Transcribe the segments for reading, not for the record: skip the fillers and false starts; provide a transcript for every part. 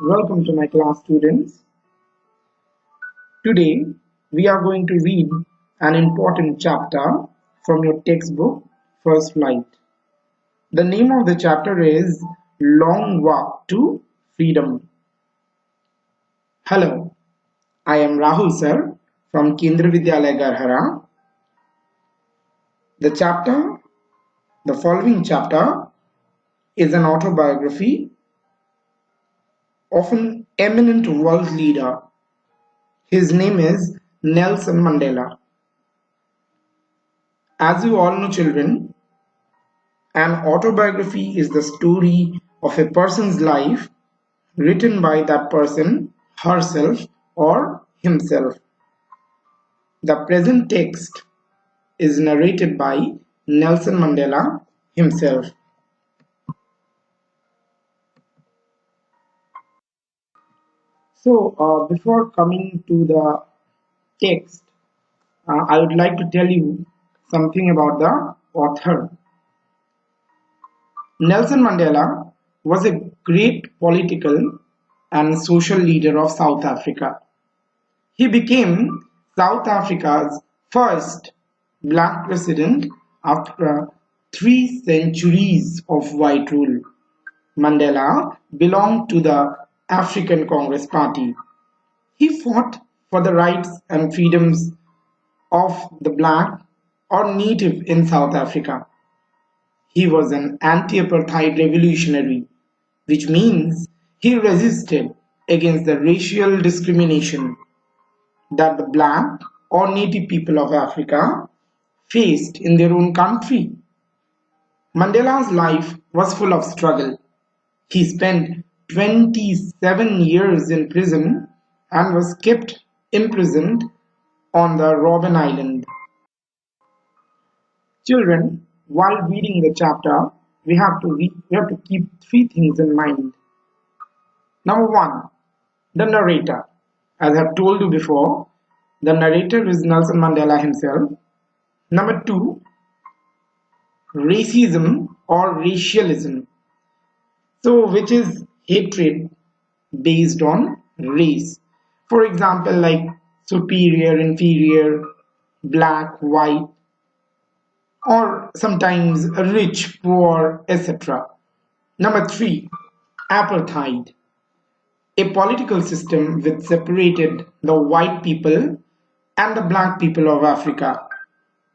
Welcome to my class, students. Today we are going to read an important chapter from your textbook, First Flight. The name of the chapter is Long Walk to Freedom. Hello, I am Rahul sir from Kendra Vidyalaya Garhara. The following chapter is an autobiography of an eminent world leader. His name is Nelson Mandela. As you all know, children, an autobiography is the story of a person's life written by that person, herself, or himself. The present text is narrated by Nelson Mandela himself. So, before coming to the text, I would like to tell you something about the author. Nelson Mandela was a great political and social leader of South Africa. He became South Africa's first black president after 3 centuries of white rule. Mandela belonged to the African Congress Party. He fought for the rights and freedoms of the black or native in South Africa. He was an anti-apartheid revolutionary, which means he resisted against the racial discrimination that the black or native people of Africa faced in their own country. Mandela's life was full of struggle. He spent 27 years in prison and was kept imprisoned on the Robben Island. Children, while reading the chapter, we have to keep three things in mind. Number one, the narrator. As I have told you before, the narrator is Nelson Mandela himself. Number two, racism or racialism. So, which is hatred based on race. For example, like superior, inferior, black, white, or sometimes rich, poor, etc. Number three, apartheid, a political system which separated the white people and the black people of Africa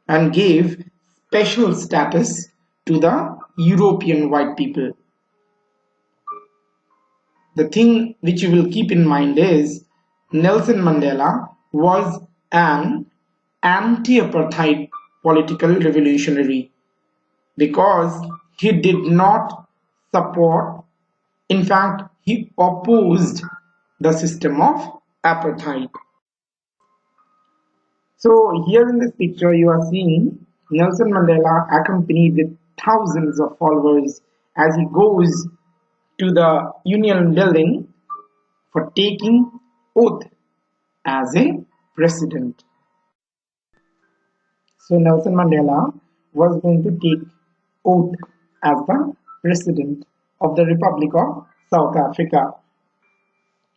and gave special status to the European white people. The thing which you will keep in mind is Nelson Mandela was an anti-apartheid political revolutionary because he did not support, in fact, he opposed the system of apartheid. So here in this picture you are seeing Nelson Mandela accompanied with thousands of followers as he goes to the Union building for taking oath as a president. So Nelson Mandela was going to take oath as the president of the Republic of South Africa.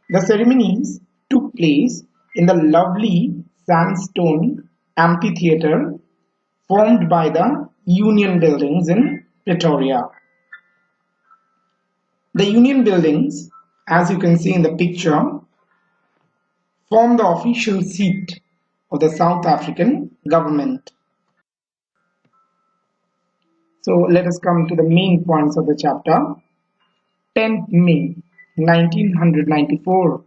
The ceremonies took place in the lovely sandstone amphitheatre formed by the Union buildings in Pretoria. The Union buildings, as you can see in the picture, form the official seat of the South African government. So let us come to the main points of the chapter. 10th May 1994,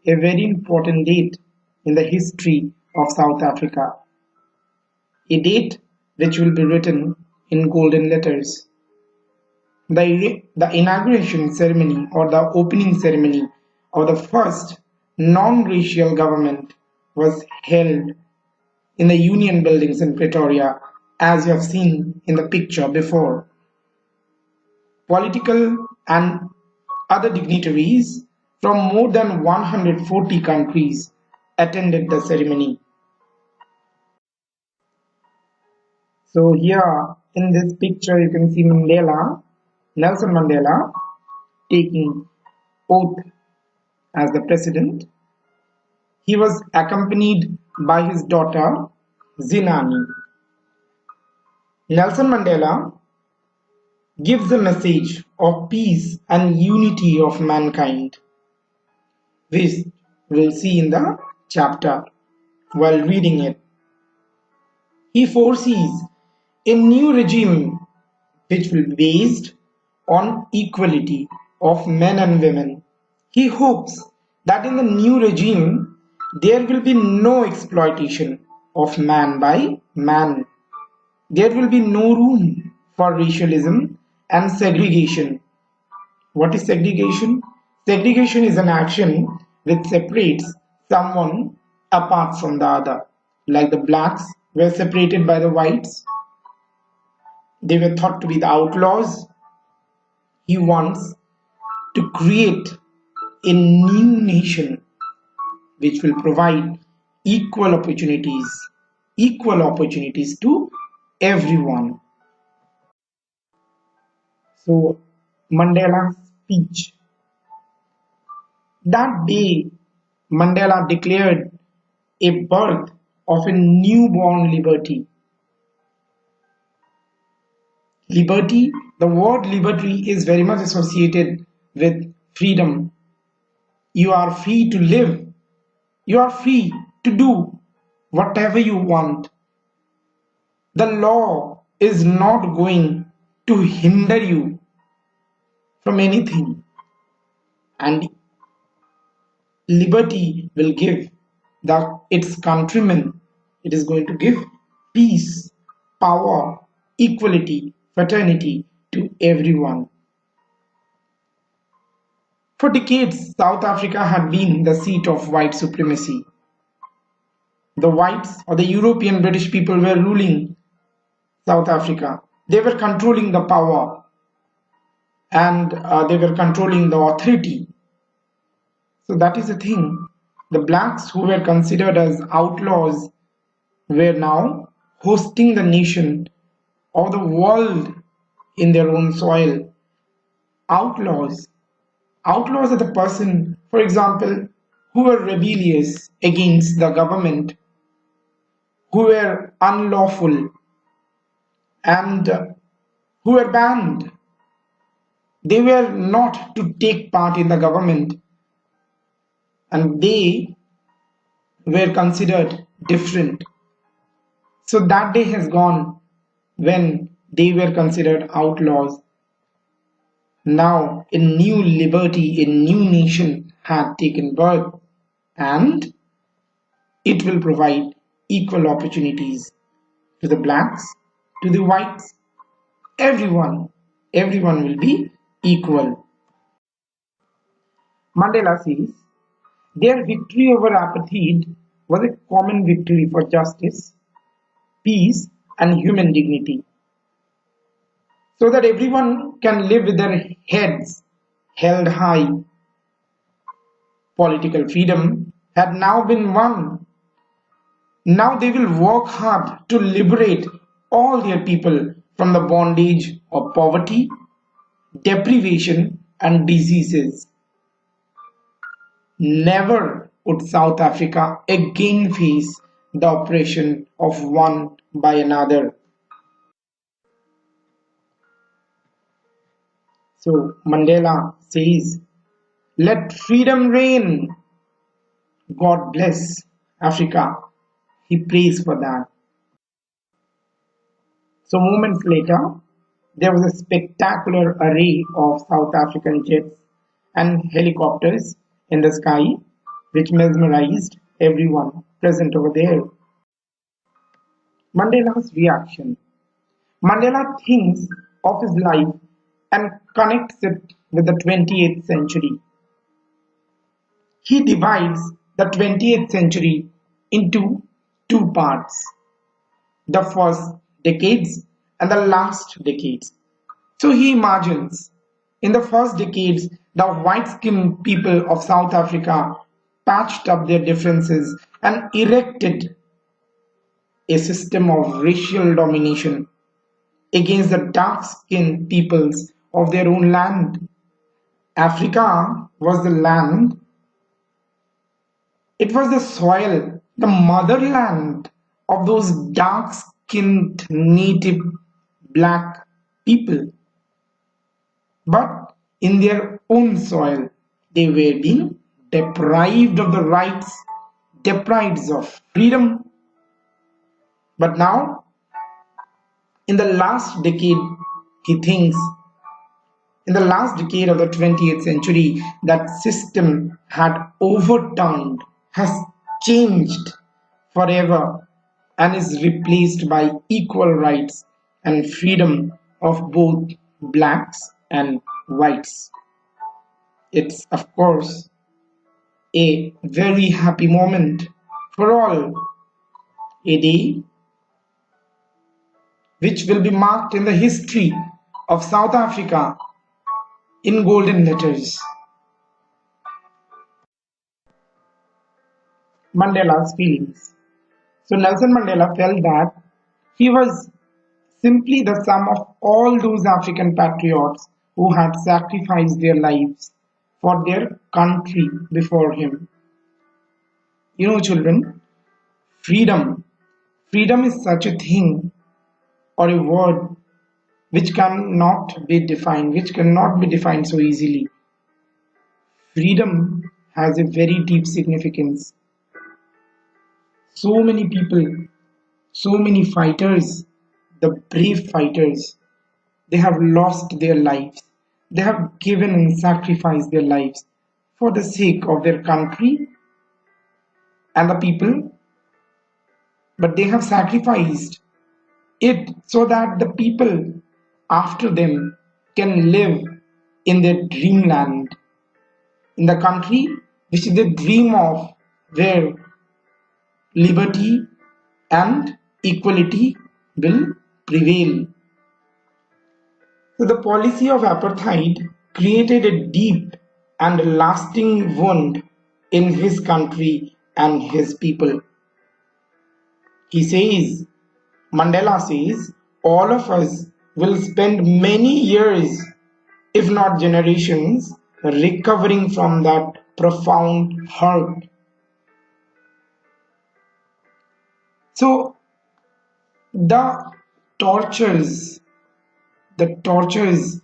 a very important date in the history of South Africa. A date which will be written in golden letters. The inauguration ceremony or the opening ceremony of the first non-racial government was held in the Union buildings in Pretoria, as you have seen in the picture before. Political and other dignitaries from more than 140 countries attended the ceremony. So here in this picture you can see Nelson Mandela taking oath as the president. He was accompanied by his daughter Zinani. Nelson Mandela gives a message of peace and unity of mankind, which we'll see in the chapter while reading it. He foresees a new regime which will be based on equality of men and women. He hopes that in the new regime there will be no exploitation of man by man. There will be no room for racialism and segregation. What is segregation? Segregation is an action which separates someone apart from the other. Like the blacks were separated by the whites, they were thought to be the outlaws. He wants to create a new nation which will provide equal opportunities to everyone. So, Mandela's speech. That day, Mandela declared a birth of a newborn liberty. Liberty, the word liberty is very much associated with freedom. You are free to live. You are free to do whatever you want. The law is not going to hinder you from anything. And liberty will give its countrymen, it is going to give peace, power, equality, fraternity to everyone. For decades, South Africa had been the seat of white supremacy. The whites or the European British people were ruling South Africa. They were controlling the power and they were controlling the authority. So that is the thing. The blacks who were considered as outlaws were now hosting the nation or the world in their own soil. Outlaws. Outlaws are the person, for example, who were rebellious against the government, who were unlawful and who were banned. They were not to take part in the government and they were considered different. So that day has gone when they were considered outlaws. Now a new liberty, a new nation had taken birth and it will provide equal opportunities to the blacks, to the whites, everyone. Everyone will be equal. Mandela says their victory over apartheid was a common victory for justice, peace, and human dignity, so that everyone can live with their heads held high. Political freedom had now been won. Now they will work hard to liberate all their people from the bondage of poverty, deprivation, and diseases. Never would South Africa again face the oppression of one by another. So Mandela says, let freedom reign. God bless Africa. He prays for that. So moments later, there was a spectacular array of South African jets and helicopters in the sky which mesmerized everyone present over there. Mandela's reaction. Mandela thinks of his life and connects it with the 20th century. He divides the 20th century into two parts, the first decades and the last decades. So he imagines in the first decades, the white skinned people of South Africa patched up their differences and erected a system of racial domination against the dark skinned peoples of their own land. Africa was the land It was the soil, the motherland of those dark skinned native black people. But in their own soil, they were being deprived of the rights, deprived of freedom. But now, in the last decade, he thinks, in the last decade of the 20th century, that system had overturned, has changed forever, and is replaced by equal rights and freedom of both blacks and whites. It's, of course, a very happy moment for all, a day which will be marked in the history of South Africa in golden letters. Mandela's feelings. So Nelson Mandela felt that he was simply the sum of all those African patriots who had sacrificed their lives for their country before him. You know, children, freedom. Freedom is such a thing or a word which cannot be defined so easily. Freedom has a very deep significance. So many people, so many fighters, the brave fighters, they have lost their lives. They have given and sacrificed their lives for the sake of their country and the people, but they have sacrificed it so that the people after them can live in their dreamland, in the country which they dream of, where liberty and equality will prevail. So the policy of apartheid created a deep and lasting wound in his country and his people. He says, Mandela says, all of us will spend many years, if not generations, recovering from that profound hurt. So the tortures, the tortures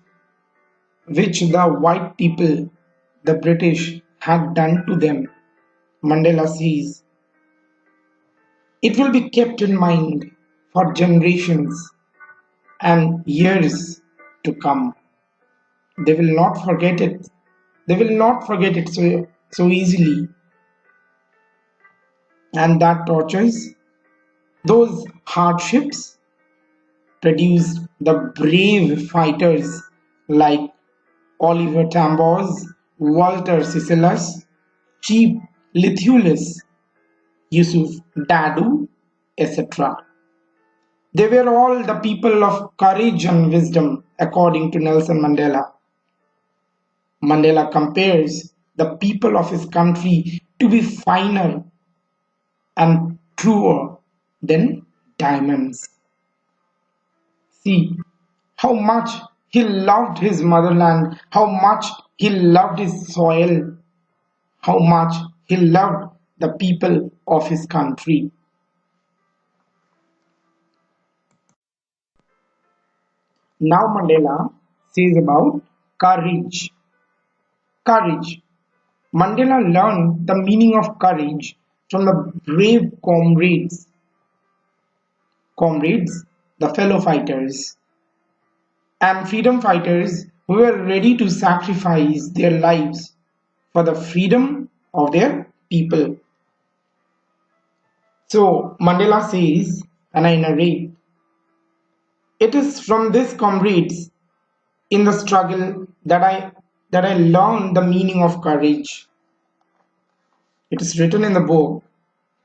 which the white people, the British, had done to them, Mandela says, it will be kept in mind for generations and years to come. They will not forget it. They will not forget it so easily. And that tortures, those hardships, produced the brave fighters like Oliver Tambo's, Walter Sisselus, Chief Lithulis, Yusuf Dadu, etc. They were all the people of courage and wisdom, according to Nelson Mandela. Mandela compares the people of his country to be finer and truer than diamonds. See how much he loved his motherland, how much he loved his soil, how much he loved the people of his country. Now Mandela says about courage. Courage. Mandela learned the meaning of courage from the brave comrades, the fellow fighters, and freedom fighters who were ready to sacrifice their lives for the freedom of their people. So Mandela says, and I narrate, it is from these comrades in the struggle that I learned the meaning of courage. It is written in the book,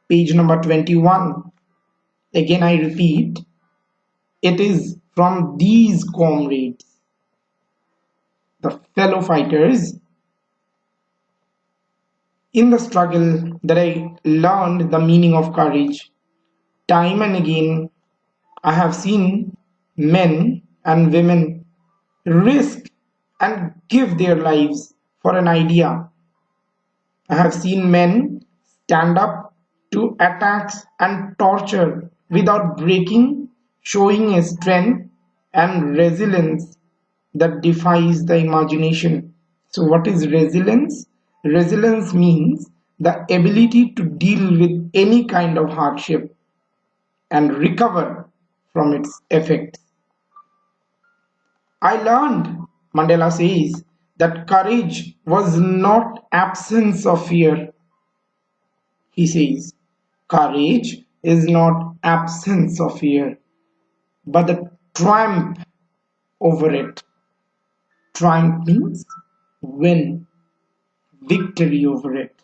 page number 21. Again I repeat, it is from these comrades, the fellow fighters, in the struggle that I learned the meaning of courage. Time and again, I have seen men and women risk and give their lives for an idea. I have seen men stand up to attacks and torture without breaking, showing a strength and resilience that defies the imagination. So, what is resilience? Resilience means the ability to deal with any kind of hardship and recover from its effects. I learned, Mandela says, that courage was not absence of fear. He says, courage is not absence of fear, but the triumph over it. Triumph means win, victory over it.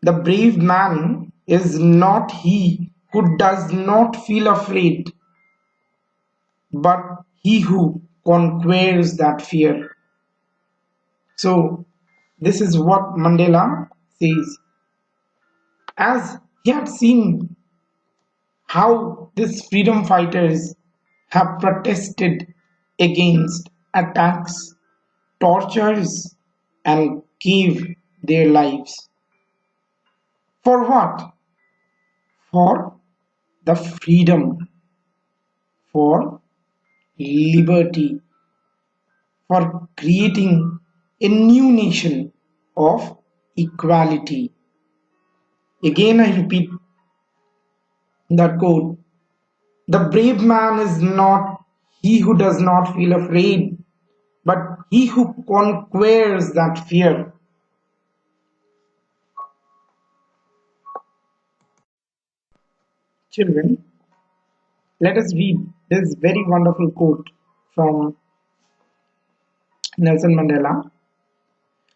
The brave man is not he who does not feel afraid, but he who conquers that fear. So, this is what Mandela says. As he had seen how these freedom fighters have protested against attacks, tortures, and gave their lives. For what? For the freedom, for liberty, for creating a new nation of equality. Again, I repeat that quote. The brave man is not he who does not feel afraid, but he who conquers that fear. Children, let us read this very wonderful quote from Nelson Mandela.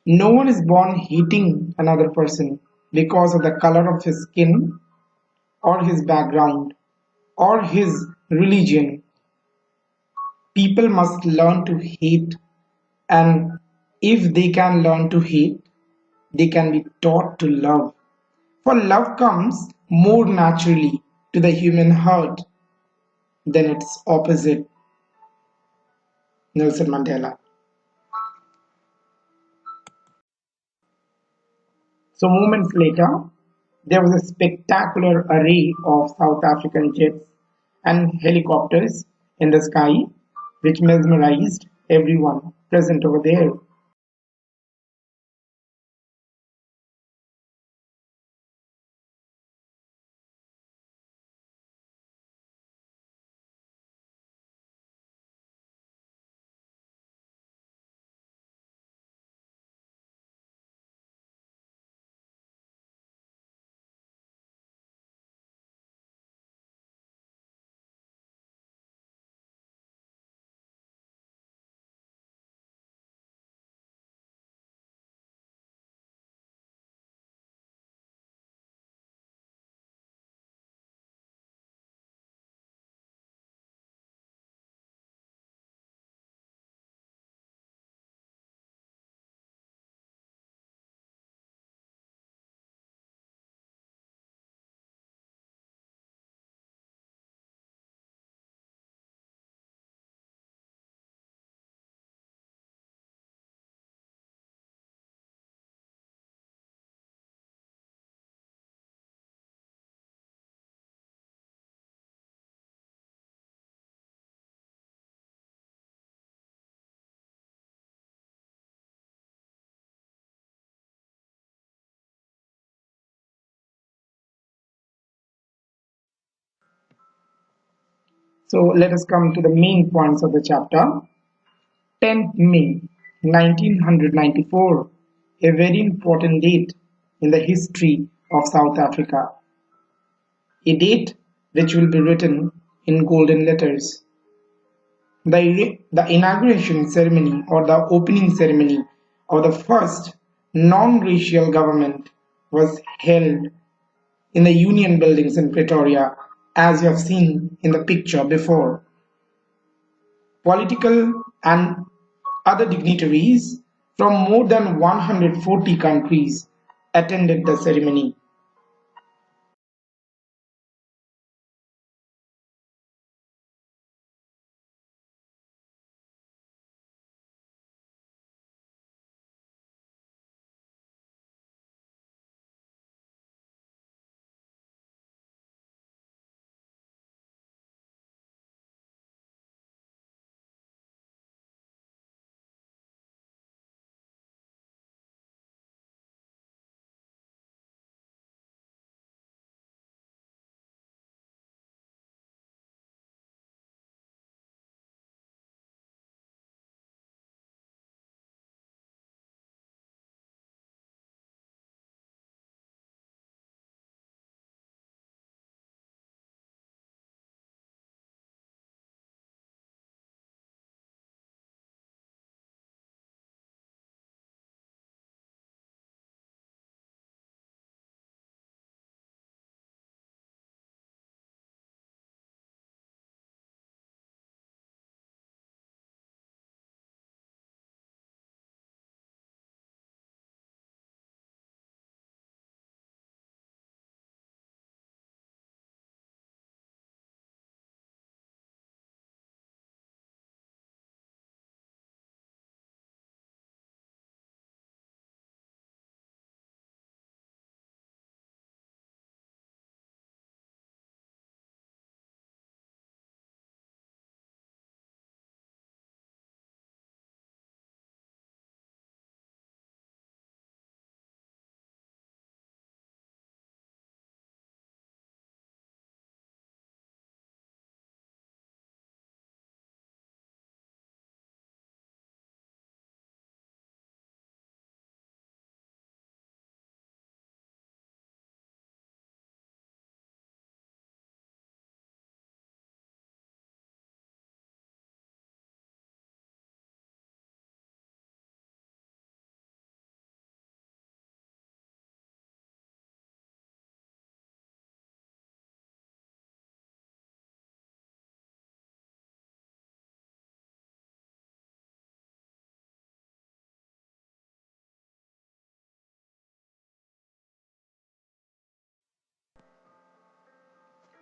No one is born hating another person because of the color of his skin or his background or his religion. People must learn to hate, and if they can learn to hate, they can be taught to love. For love comes more naturally to the human heart than its opposite. Nelson Mandela. So, moments later, there was a spectacular array of South African jets and helicopters in the sky, which mesmerized everyone present over there. So, let us come to the main points of the chapter. 10th May 1994, a very important date in the history of South Africa, a date which will be written in golden letters. The inauguration ceremony or the opening ceremony of the first non-racial government was held in the Union Buildings in Pretoria, as you have seen in the picture before. Political and other dignitaries from more than 140 countries attended the ceremony.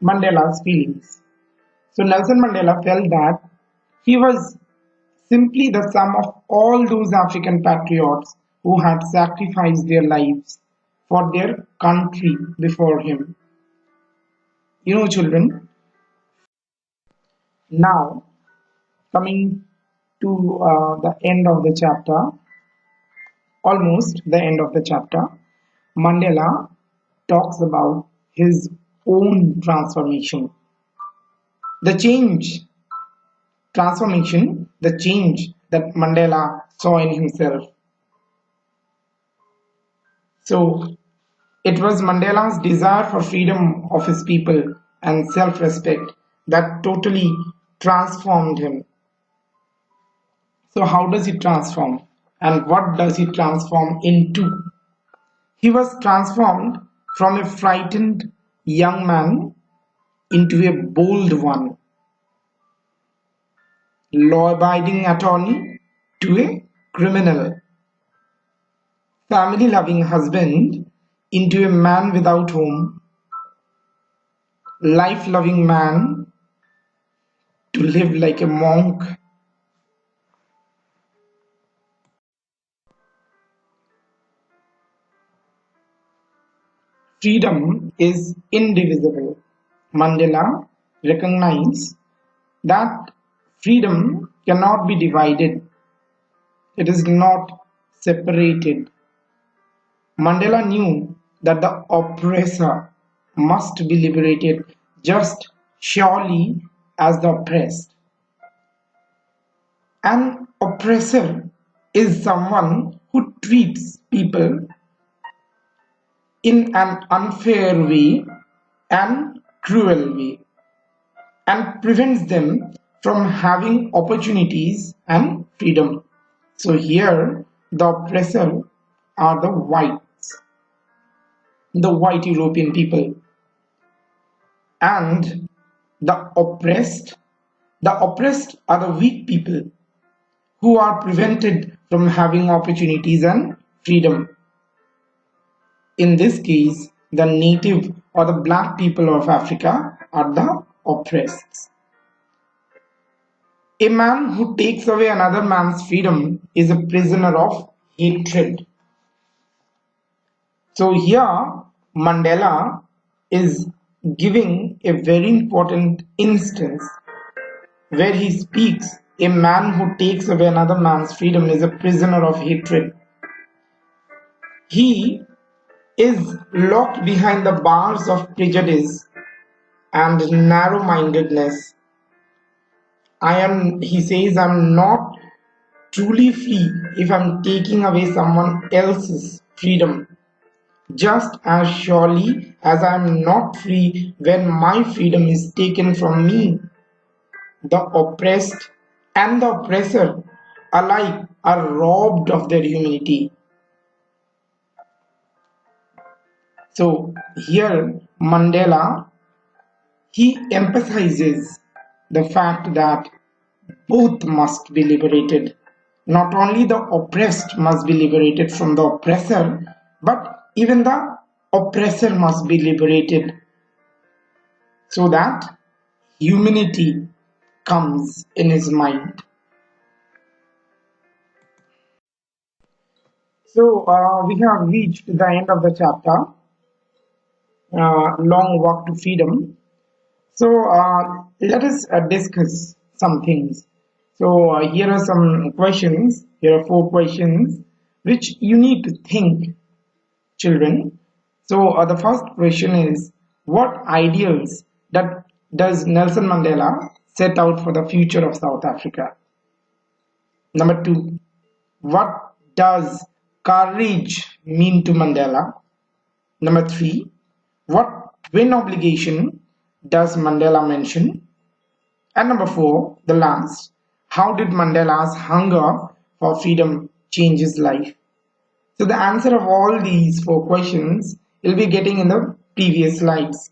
Mandela's feelings. So Nelson Mandela felt that he was simply the sum of all those African patriots who had sacrificed their lives for their country before him. Children, now coming to the end of the chapter, almost the end of the chapter, Mandela talks about his own transformation. The the change that Mandela saw in himself. So it was Mandela's desire for freedom of his people and self-respect that totally transformed him. So how does he transform? And what does he transform into? He was transformed from a frightened young man into a bold one, law-abiding attorney to a criminal, family-loving husband into a man without home, life-loving man to live like a monk. Freedom is indivisible. Mandela recognized that freedom cannot be divided. It is not separated. Mandela knew that the oppressor must be liberated just surely as the oppressed. An oppressor is someone who treats people in an unfair way and cruel way and prevents them from having opportunities and freedom. So here the oppressor are the white European people, and the oppressed are the weak people who are prevented from having opportunities and freedom. In this case, the native or the black people of Africa are the oppressed. A man who takes away another man's freedom is a prisoner of hatred. So here Mandela is giving a very important instance where he speaks a man who takes away another man's freedom is a prisoner of hatred. He is locked behind the bars of prejudice and narrow-mindedness. He says, I'm not truly free if I'm taking away someone else's freedom, just as surely as I'm not free when my freedom is taken from me. The oppressed and the oppressor alike are robbed of their humanity. So here Mandela, he emphasizes the fact that both must be liberated. Not only the oppressed must be liberated from the oppressor, but even the oppressor must be liberated so that humanity comes in his mind. So we have reached the end of the chapter, Long Walk to Freedom. So let us discuss some things. So here are some questions. Here are 4 questions which you need to think, children. So the first question is, what ideals that does Nelson Mandela set out for the future of South Africa? Number 2, what does courage mean to Mandela? Number 3, what twin obligation does Mandela mention? And number 4, the last, how did Mandela's hunger for freedom change his life? So the answer of all these 4 questions you'll be getting in the previous slides.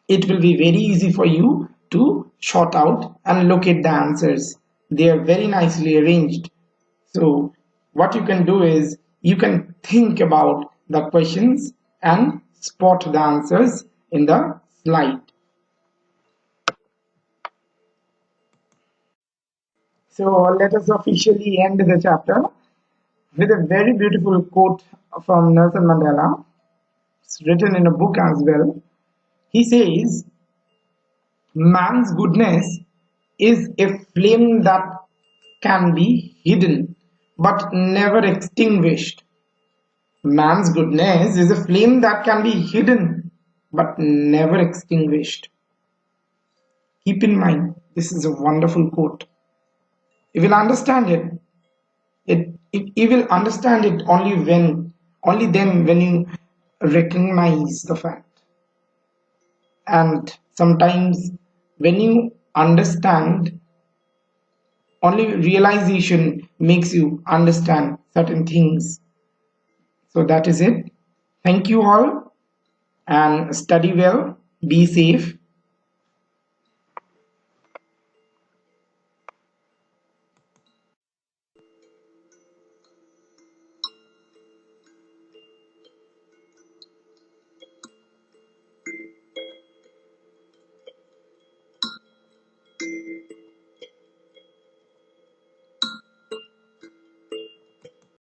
It will be very easy for you to sort out and locate the answers. They are very nicely arranged. So what you can do is you can think about the questions and spot the answers in the slide. So let us officially end the chapter with a very beautiful quote from Nelson Mandela. It's written in a book as well. He says, man's goodness is a flame that can be hidden but never extinguished. Man's goodness is a flame that can be hidden but never extinguished. Keep in mind, this is a wonderful quote. You will understand you will understand it only then when you recognize the fact. And sometimes when you understand, only realization makes you understand certain things. So that is it. Thank you all and study well, be safe.